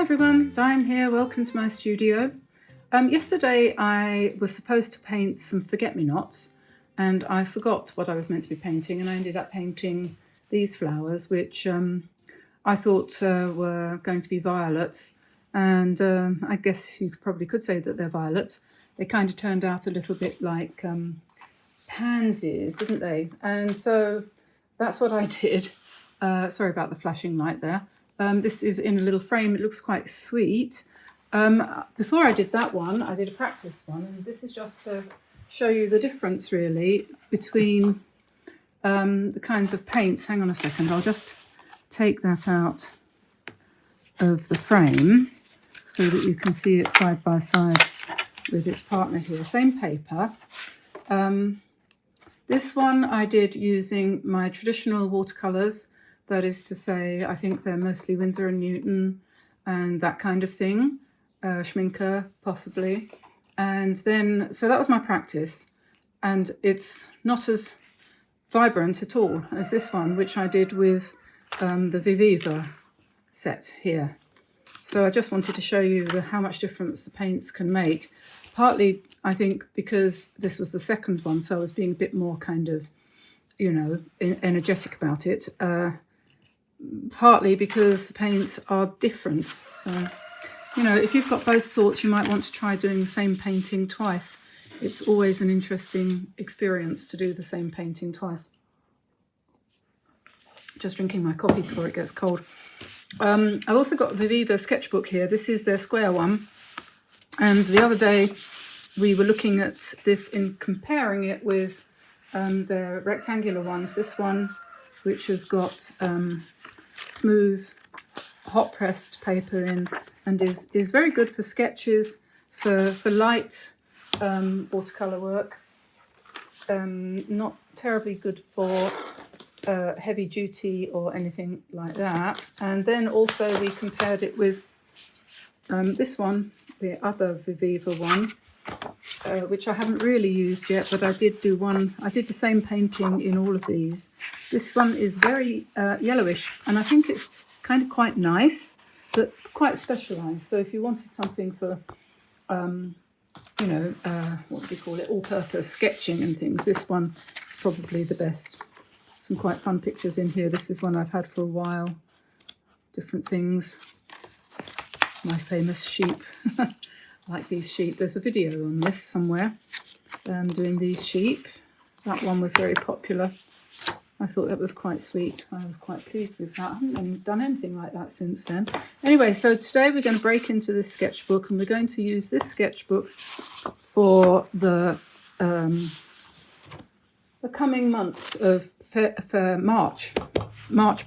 everyone, Diane here, welcome to my studio. Yesterday I was supposed to paint some forget-me-nots and I forgot what I was meant to be painting, and I ended up painting these flowers which I thought were going to be violets, and I guess you probably could say that they're violets. They kind of turned out a little bit like pansies, didn't they? And so that's what I did. Sorry about the flashing light there. This is in a little frame. It looks quite sweet. Before I did that one, I did a practice one, and this is just to show you the difference really between the kinds of paints. Hang on a second, I'll just take that out of the frame so that you can see it side by side with its partner here. Same paper. This one I did using my traditional watercolors. That is to say, I think they're mostly Winsor & Newton and that kind of thing, Schminke possibly. And then, so that was my practice, and it's not as vibrant at all as this one, which I did with the Viviva set here. So I just wanted to show you how much difference the paints can make. Partly, I think, because this was the second one, so I was being a bit more kind of, you know, energetic about it. Partly because the paints are different. So, you know, if you've got both sorts, you might want to try doing the same painting twice. It's always an interesting experience to do the same painting twice. Just drinking my coffee before it gets cold. I've also got Viviva Sketchbook here. This is their square one. And the other day we were looking at this in comparing it with their rectangular ones. This one, which has got smooth hot pressed paper in, and is very good for sketches, for light watercolor work, not terribly good for heavy duty or anything like that. And then also we compared it with this one, the other Viviva one, which I haven't really used yet, but I did do one. I did the same painting in all of these. This one is very yellowish, and I think it's kind of quite nice, but quite specialised. So if you wanted something for, you know, what do you call it, all-purpose sketching and things, this one is probably the best. Some quite fun pictures in here. This is one I've had for a while. Different things. My famous sheep. Like these sheep. There's a video on this somewhere, doing these sheep. That one was very popular. I thought that was quite sweet. I was quite pleased with that. I haven't done anything like that since then. Anyway, so today we're going to break into this sketchbook, and we're going to use this sketchbook for the coming month of for March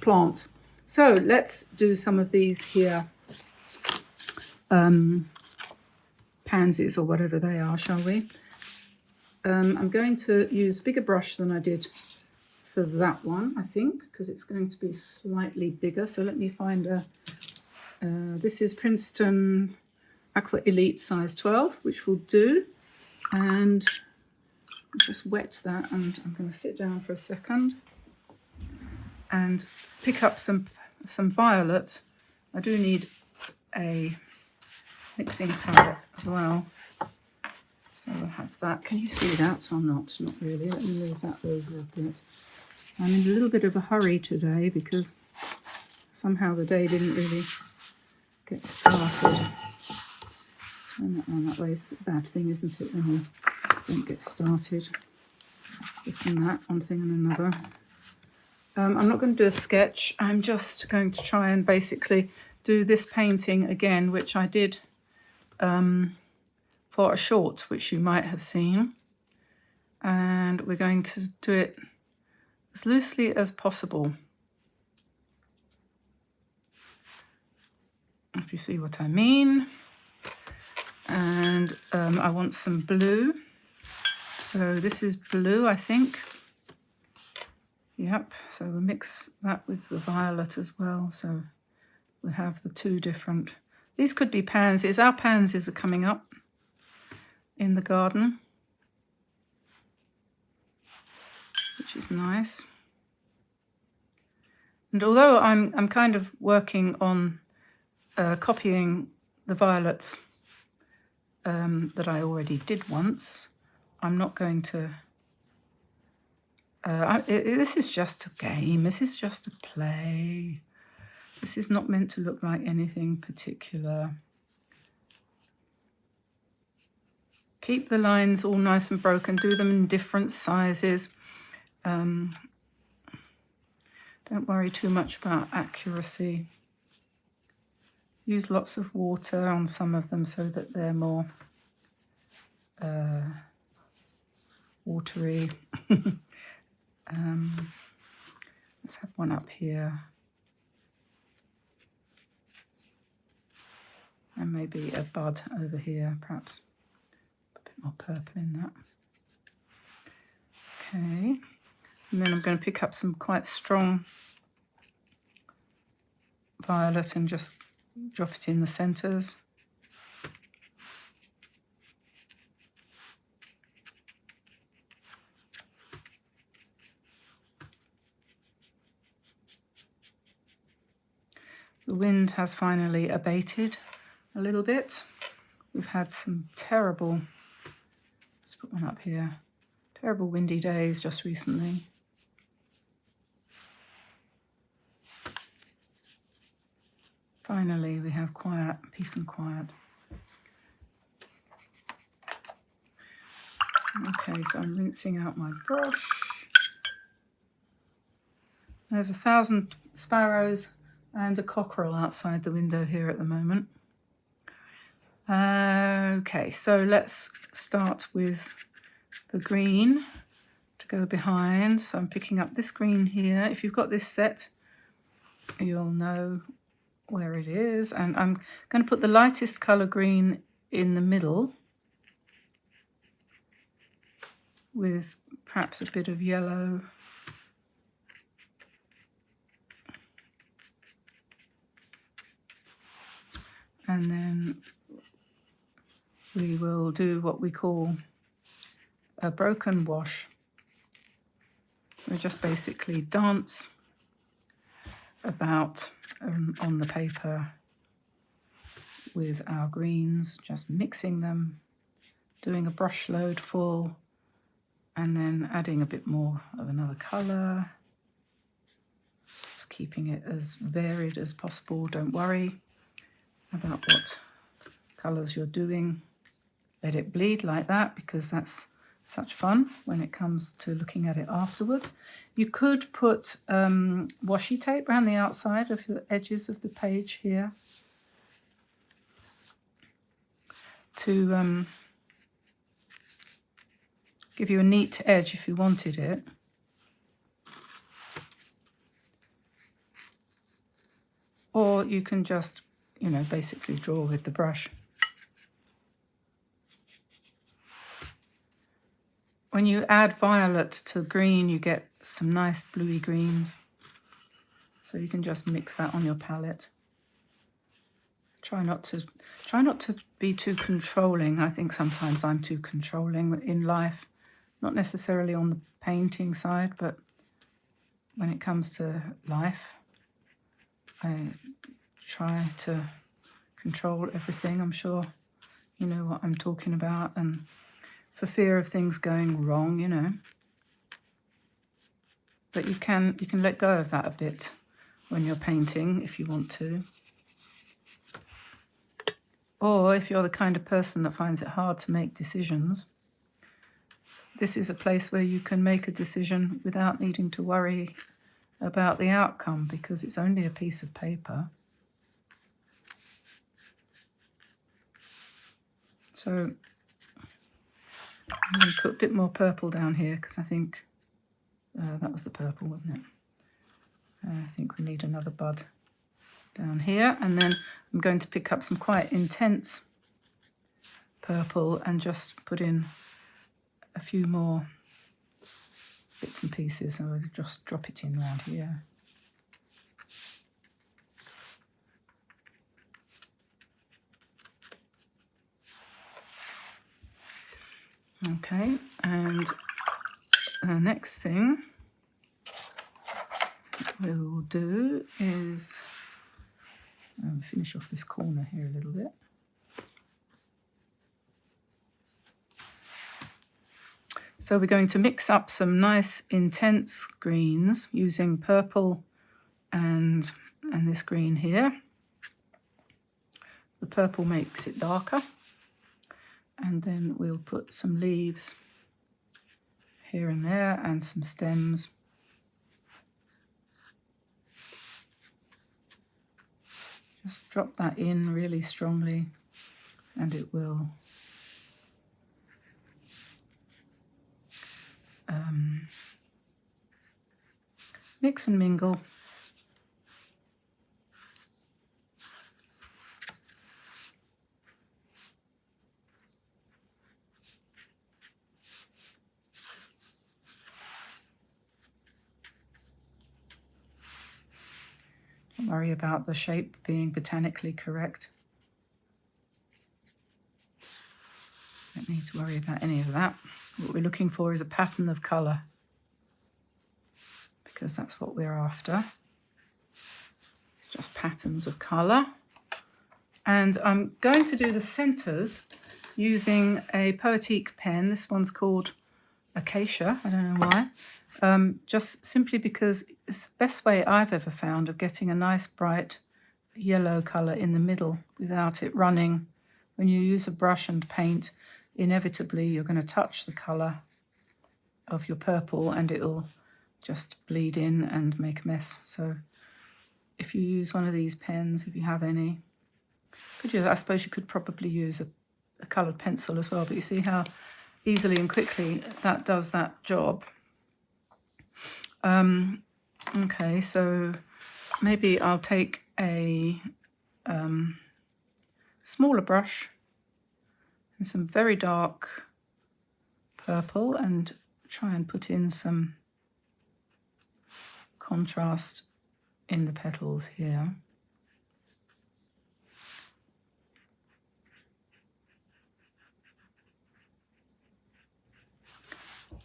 plants. So let's do some of these here. Pansies or whatever they are, shall we? I'm going to use a bigger brush than I did for that one, I think, because it's going to be slightly bigger. So let me find a, this is Princeton Aqua Elite size 12, which will do. And I'll just wet that, and I'm going to sit down for a second and pick up some violet. I do need a mixing palette as well, so we'll have that. Can you see that or not? Not really. Let me move that over a bit. I'm in a little bit of a hurry today because somehow the day didn't really get started. Let's turn that one that way. It's a bad thing, isn't it, when you don't get started? This and that, one thing and another. I'm not going to do a sketch. I'm just going to try and basically do this painting again, which I did for a short, which you might have seen, and we're going to do it as loosely as possible, if you see what I mean. And I want some blue, so this is blue, I think. Yep, so we'll mix that with the violet as well, so we have the two different. These could be pansies. Our pansies are coming up in the garden, which is nice. And although I'm kind of working on copying the violets that I already did once. I'm not going to... this is just a game. This is just a play. This is not meant to look like anything particular. Keep the lines all nice and broken. Do them in different sizes. Don't worry too much about accuracy. Use lots of water on some of them so that they're more watery. Let's have one up here. And maybe a bud over here, perhaps. A bit more purple in that. Okay. And then I'm going to pick up some quite strong violet and just drop it in the centres. The wind has finally abated a little bit. We've had some terrible, let's put one up here, terrible windy days just recently. Finally, we have quiet, peace and quiet. Okay, so I'm rinsing out my brush. There's 1,000 sparrows and a cockerel outside the window here at the moment. Okay, so let's start with the green to go behind. So I'm picking up this green here. If you've got this set, you'll know where it is. And I'm going to put the lightest colour green in the middle with perhaps a bit of yellow. And then we will do what we call a broken wash. We just basically dance about on the paper with our greens, just mixing them, doing a brush load full, and then adding a bit more of another colour. Just keeping it as varied as possible. Don't worry about what colours you're doing. Let it bleed like that, because that's such fun when it comes to looking at it afterwards. You could put washi tape around the outside of the edges of the page here to give you a neat edge if you wanted it. Or you can just, you know, basically draw with the brush. When you add violet to green, you get some nice bluey greens. So you can just mix that on your palette. Try not to be too controlling. I think sometimes I'm too controlling in life, not necessarily on the painting side, but when it comes to life, I try to control everything. I'm sure you know what I'm talking about, and for fear of things going wrong, you know. But you can let go of that a bit when you're painting if you want to. Or if you're the kind of person that finds it hard to make decisions, this is a place where you can make a decision without needing to worry about the outcome, because it's only a piece of paper. So I'm going to put a bit more purple down here, because I think that was the purple, wasn't it? I think we need another bud down here. And then I'm going to pick up some quite intense purple and just put in a few more bits and pieces. So I'll just drop it in around here. Okay, and the next thing we will do is Finish off this corner here a little bit. So we're going to mix up some nice intense greens using purple and this green here. The purple makes it darker. And then we'll put some leaves here and there and some stems. Just drop that in really strongly and it will mix and mingle. Don't worry about the shape being botanically correct. Don't need to worry about any of that. What we're looking for is a pattern of colour, because that's what we're after. It's just patterns of colour. And I'm going to do the centres using a Poetique pen. This one's called Acacia, I don't know why. Just simply because it's the best way I've ever found of getting a nice bright yellow colour in the middle without it running. When you use a brush and paint, inevitably you're going to touch the colour of your purple and it'll just bleed in and make a mess. So if you use one of these pens, if you have any, I suppose you could probably use a coloured pencil as well, but you see how easily and quickly that does that job. Okay, so maybe I'll take a smaller brush and some very dark purple and try and put in some contrast in the petals here.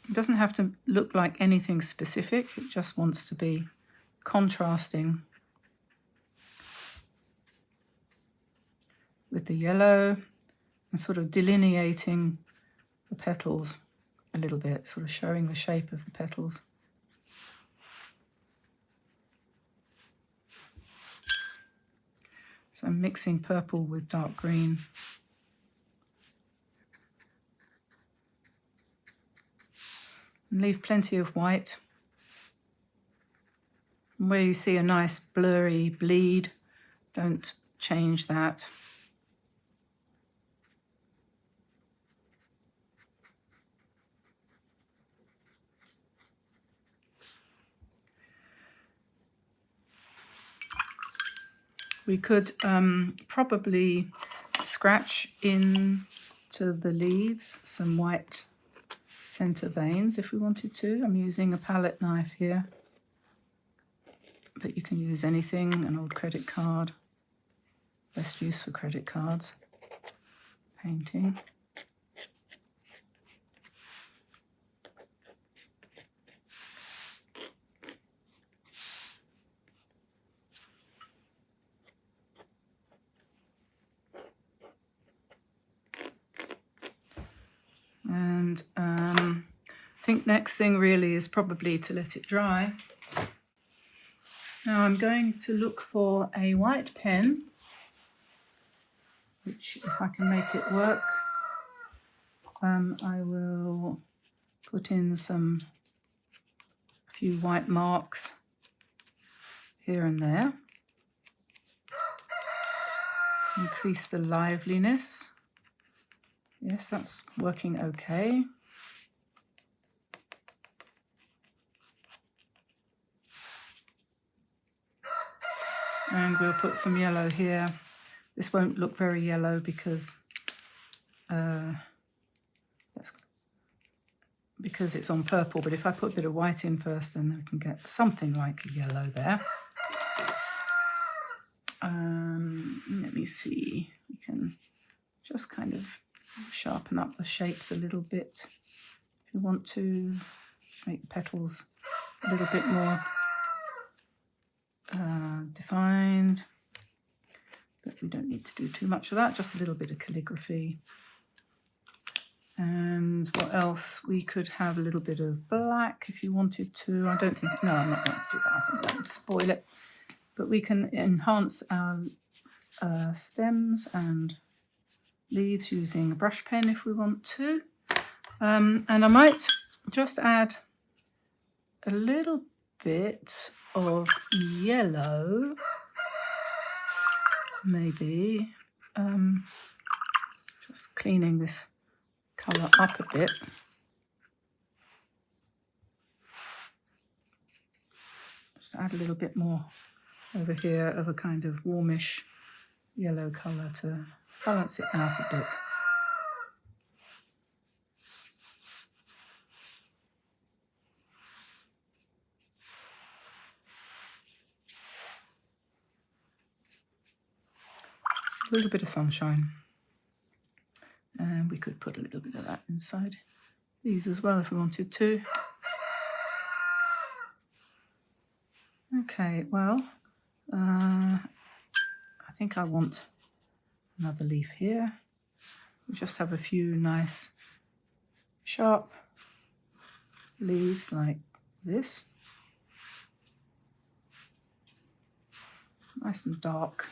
It doesn't have to look like anything specific, it just wants to be contrasting with the yellow and sort of delineating the petals a little bit, sort of showing the shape of the petals. So I'm mixing purple with dark green. And leave plenty of white. And where you see a nice blurry bleed, don't change that. We could probably scratch into the leaves some white centre veins if we wanted to. I'm using a palette knife here, but you can use anything, an old credit card. Best use for credit cards. Painting. And I think next thing really is probably to let it dry. Now I'm going to look for a white pen, which if I can make it work, I will put in a few white marks here and there. Increase the liveliness. Yes, that's working okay. And we'll put some yellow here. This won't look very yellow because it's on purple, but if I put a bit of white in first, then we can get something like a yellow there. Let me see, we can just kind of sharpen up the shapes a little bit if you want to make the petals a little bit more defined. but we don't need to do too much of that, just a little bit of calligraphy. And what else? We could have a little bit of black if you wanted to. I don't think, no, I'm not going to do that. I think that would spoil it. But we can enhance our stems and leaves using a brush pen if we want to. And I might just add a little bit of yellow, maybe. Just cleaning this colour up a bit. Just add a little bit more over here of a kind of warmish yellow colour to balance it out a bit. Just a little bit of sunshine. And we could put a little bit of that inside these as well if we wanted to. Okay, well, I think I want another leaf here. We just have a few nice sharp leaves like this. Nice and dark.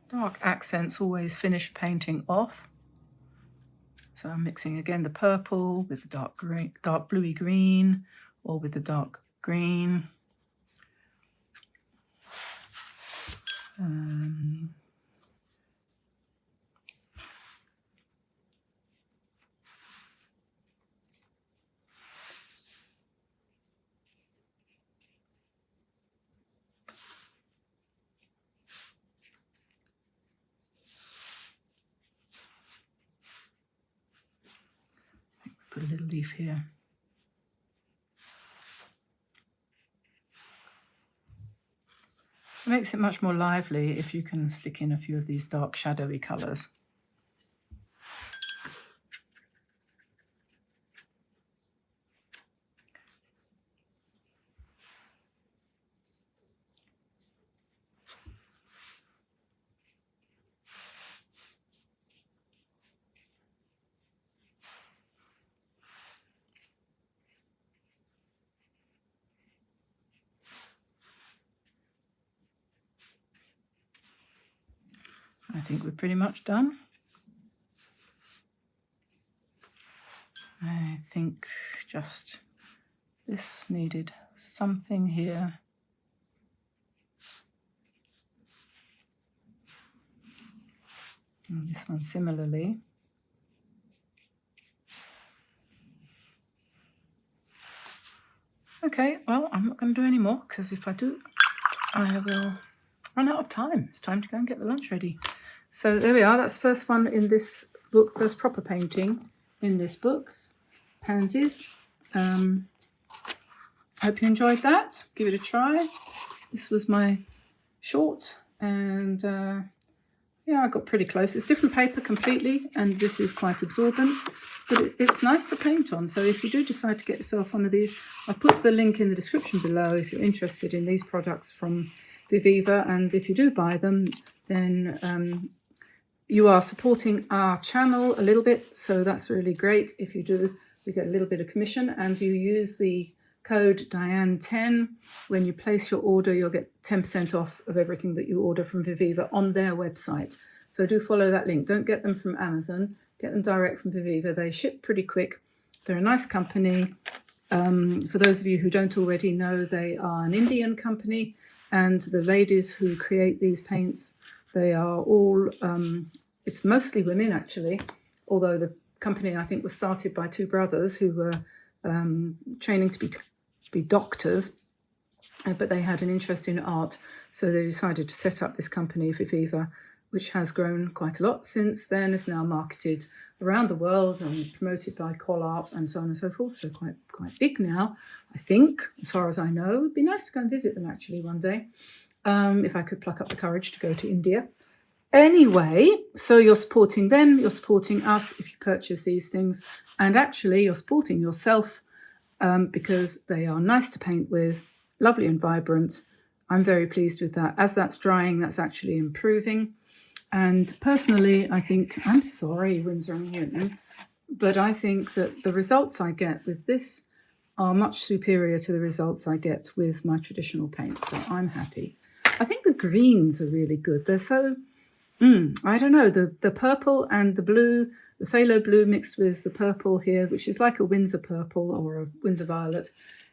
Dark accents always finish painting off. So I'm mixing again the purple with the dark green, dark bluey green, or with the dark green. Put a little leaf here. It makes it much more lively if you can stick in a few of these dark shadowy colours. I think we're pretty much done. I think just this needed something here. And this one similarly. Okay, well, I'm not going to do any more because if I do, I will run out of time. It's time to go and get the lunch ready. So there we are. That's the first one in this book, first proper painting in this book, Pansies. Hope you enjoyed that. Give it a try. This was my short and yeah, I got pretty close. It's different paper completely and this is quite absorbent, but it's nice to paint on. So if you do decide to get yourself one of these, I've put the link in the description below if you're interested in these products from Viviva, and if you do buy them, then you are supporting our channel a little bit, so that's really great. If you do, we get a little bit of commission, and you use the code Diane10 when you place your order, you'll get 10% off of everything that you order from Viviva on their website. So do follow that link. Don't get them from Amazon, get them direct from Viviva. They ship pretty quick. They're a nice company. For those of you who don't already know, they are an Indian company, and the ladies who create these paints, they are all, it's mostly women actually, although the company I think was started by two brothers who were training to be doctors, but they had an interest in art, so they decided to set up this company, Viviva, which has grown quite a lot since then, is now marketed around the world and promoted by Collart and so on and so forth, so quite big now, I think, as far as I know. It'd be nice to go and visit them actually one day, if I could pluck up the courage to go to India. Anyway, so you're supporting them, you're supporting us if you purchase these things, and actually you're supporting yourself because they are nice to paint with, lovely and vibrant. I'm very pleased with that. As that's drying, that's actually improving. And personally, I think, I'm sorry, Winsor & Newton, but I think that the results I get with this are much superior to the results I get with my traditional paints. So I'm happy. I think the greens are really good. They're so, I don't know, the purple and the blue, the phthalo blue mixed with the purple here, which is like a Windsor purple or a Windsor violet.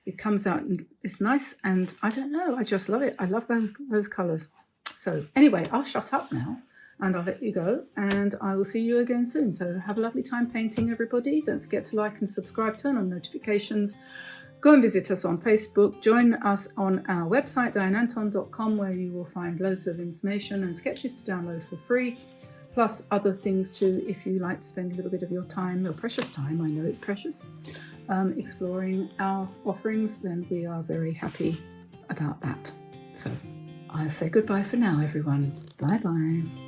It comes out and it's nice, and I don't know, I just love it. I love those colours. So anyway, I'll shut up now and I'll let you go, and I will see you again soon. So have a lovely time painting, everybody. Don't forget to like and subscribe, turn on notifications. Go and visit us on Facebook. Join us on our website, dianeantone.com, where you will find loads of information and sketches to download for free, plus other things too, if you like to spend a little bit of your time, your precious time, I know it's precious, exploring our offerings, then we are very happy about that. So I'll say goodbye for now, everyone. Bye-bye.